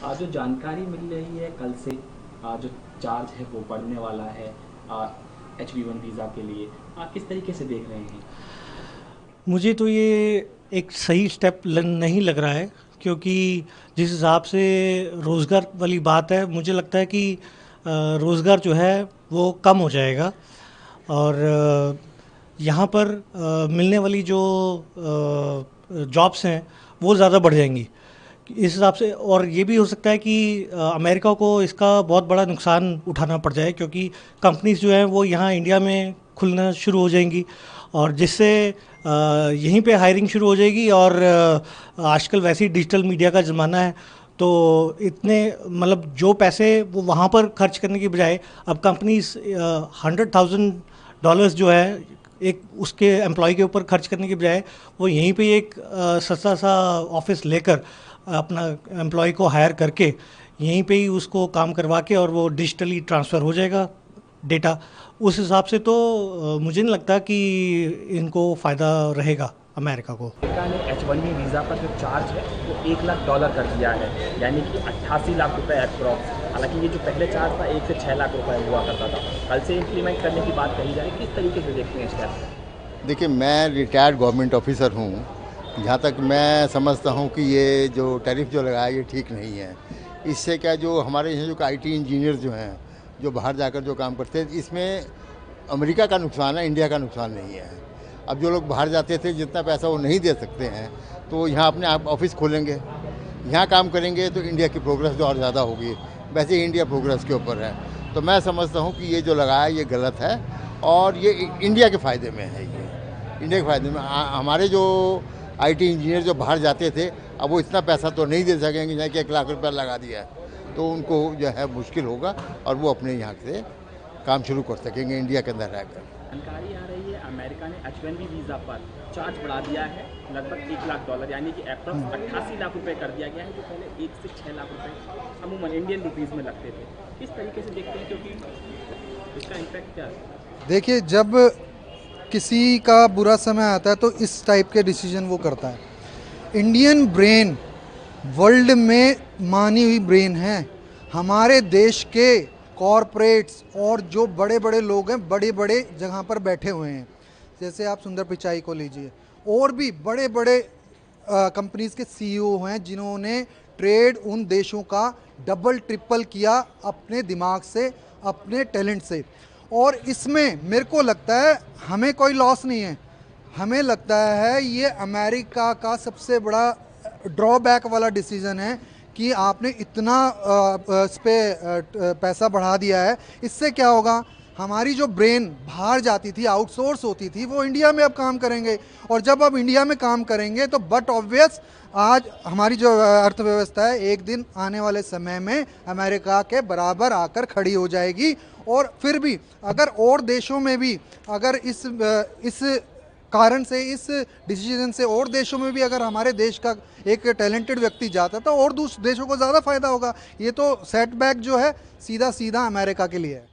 जो जानकारी मिल रही है कल से जो चार्ज है वो बढ़ने वाला है H1B वीज़ा के लिए, किस तरीके से देख रहे हैं? मुझे तो ये एक सही स्टेप नहीं लग रहा है, क्योंकि जिस हिसाब से रोज़गार वाली बात है, मुझे लगता है कि रोज़गार जो है वो कम हो जाएगा। और यहाँ पर मिलने वाली जो जॉब्स हैं वो ज़्यादा बढ़ जाएंगी इस हिसाब से। और ये भी हो सकता है कि अमेरिका को इसका बहुत बड़ा नुकसान उठाना पड़ जाए, क्योंकि कंपनीज जो हैं वो यहाँ इंडिया में खुलना शुरू हो जाएंगी, और जिससे यहीं पे हायरिंग शुरू हो जाएगी। और आजकल वैसे ही डिजिटल मीडिया का ज़माना है, तो इतने मतलब जो पैसे वो वहाँ पर खर्च करने की बजाय अब कंपनीज $100,000 जो है एक उसके एम्प्लॉय के ऊपर खर्च करने की बजाय वो यहीं पे एक सस्ता सा ऑफिस लेकर अपना एम्प्लॉय को हायर करके यहीं पे ही उसको काम करवा के और वो डिजिटली ट्रांसफ़र हो जाएगा डेटा। उस हिसाब से तो मुझे नहीं लगता कि इनको फ़ायदा रहेगा अमेरिका को। अमेरिका ने H1B वीज़ा पर जो चार्ज है वो $1 लाख कर दिया है, यानी कि 88 लाख रुपए अप्रॉक्स। हालांकि ये जो पहले चार्ज था 1 से 6 लाख रुपए हुआ करता था, कल से इम्प्लीमेंट करने की बात कही जाए, किस तरीके से देखते हैं स्टेप? देखिए, मैं रिटायर्ड गवर्नमेंट ऑफिसर हूँ। जहाँ तक मैं समझता हूँ कि ये जो टैरिफ जो लगाया ये ठीक नहीं है। इससे क्या, जो हमारे यहाँ जो आईटी इंजीनियर जो हैं, जो बाहर जाकर जो काम करते हैं, इसमें अमेरिका का नुकसान है, इंडिया का नुकसान नहीं है। अब जो लोग बाहर जाते थे, जितना पैसा वो नहीं दे सकते हैं, तो यहाँ अपने आप ऑफिस खोलेंगे, यहाँ काम करेंगे, तो इंडिया की प्रोग्रेस जो और ज़्यादा होगी। वैसे ही इंडिया प्रोग्रेस के ऊपर है, तो मैं समझता हूँ कि ये जो लगाया ये गलत है, और ये इंडिया के फ़ायदे में है। ये इंडिया के फ़ायदे में हमारे जो आईटी इंजीनियर जो बाहर जाते थे, अब वो इतना पैसा तो नहीं दे सकेंगे, जहाँ कि 1 लाख रुपया लगा दिया है, तो उनको जो है मुश्किल होगा, और वो अपने यहाँ से काम शुरू कर सकेंगे इंडिया के अंदर रहकर। जानकारी आ रही है अमेरिका ने H1B वीज़ा पर चार्ज बढ़ा दिया है लगभग $1 लाख, यानी कि अप्रॉक्स 88 लाख रुपए कर दिया गया है, जो पहले 1 से 6 लाख रुपए अमूमन इंडियन रुपीज़ में लगते थे। किस तरीके से देखते हैं, क्योंकि इसका इम्पैक्ट क्या है? देखिए, जब किसी का बुरा समय आता है तो इस टाइप के डिसीजन वो करता है। इंडियन ब्रेन वर्ल्ड में मानी हुई ब्रेन है। हमारे देश के कॉरपोरेट्स और जो बड़े बड़े लोग हैं, बड़े बड़े जगह पर बैठे हुए हैं, जैसे आप सुंदर पिचाई को लीजिए, और भी बड़े बड़े कंपनीज के सीईओ हैं, जिन्होंने ट्रेड उन देशों का डबल ट्रिपल किया अपने दिमाग से, अपने टैलेंट से। और इसमें मेरे को लगता है हमें कोई लॉस नहीं है। हमें लगता है ये अमेरिका का सबसे बड़ा ड्रॉबैक वाला डिसीजन है कि आपने इतना इस पे पैसा बढ़ा दिया है। इससे क्या होगा, हमारी जो ब्रेन बाहर जाती थी, आउटसोर्स होती थी, वो इंडिया में अब काम करेंगे। और जब अब इंडिया में काम करेंगे तो बट ऑब्वियस आज हमारी जो अर्थव्यवस्था है एक दिन आने वाले समय में अमेरिका के बराबर आकर खड़ी हो जाएगी। और फिर भी अगर और देशों में भी अगर इस कारण से, इस डिसीजन से और देशों में भी अगर हमारे देश का एक टैलेंटेड व्यक्ति जाता तो और दूसरे देशों को ज़्यादा फायदा होगा। ये तो सेटबैक जो है सीधा सीधा अमेरिका के लिए है।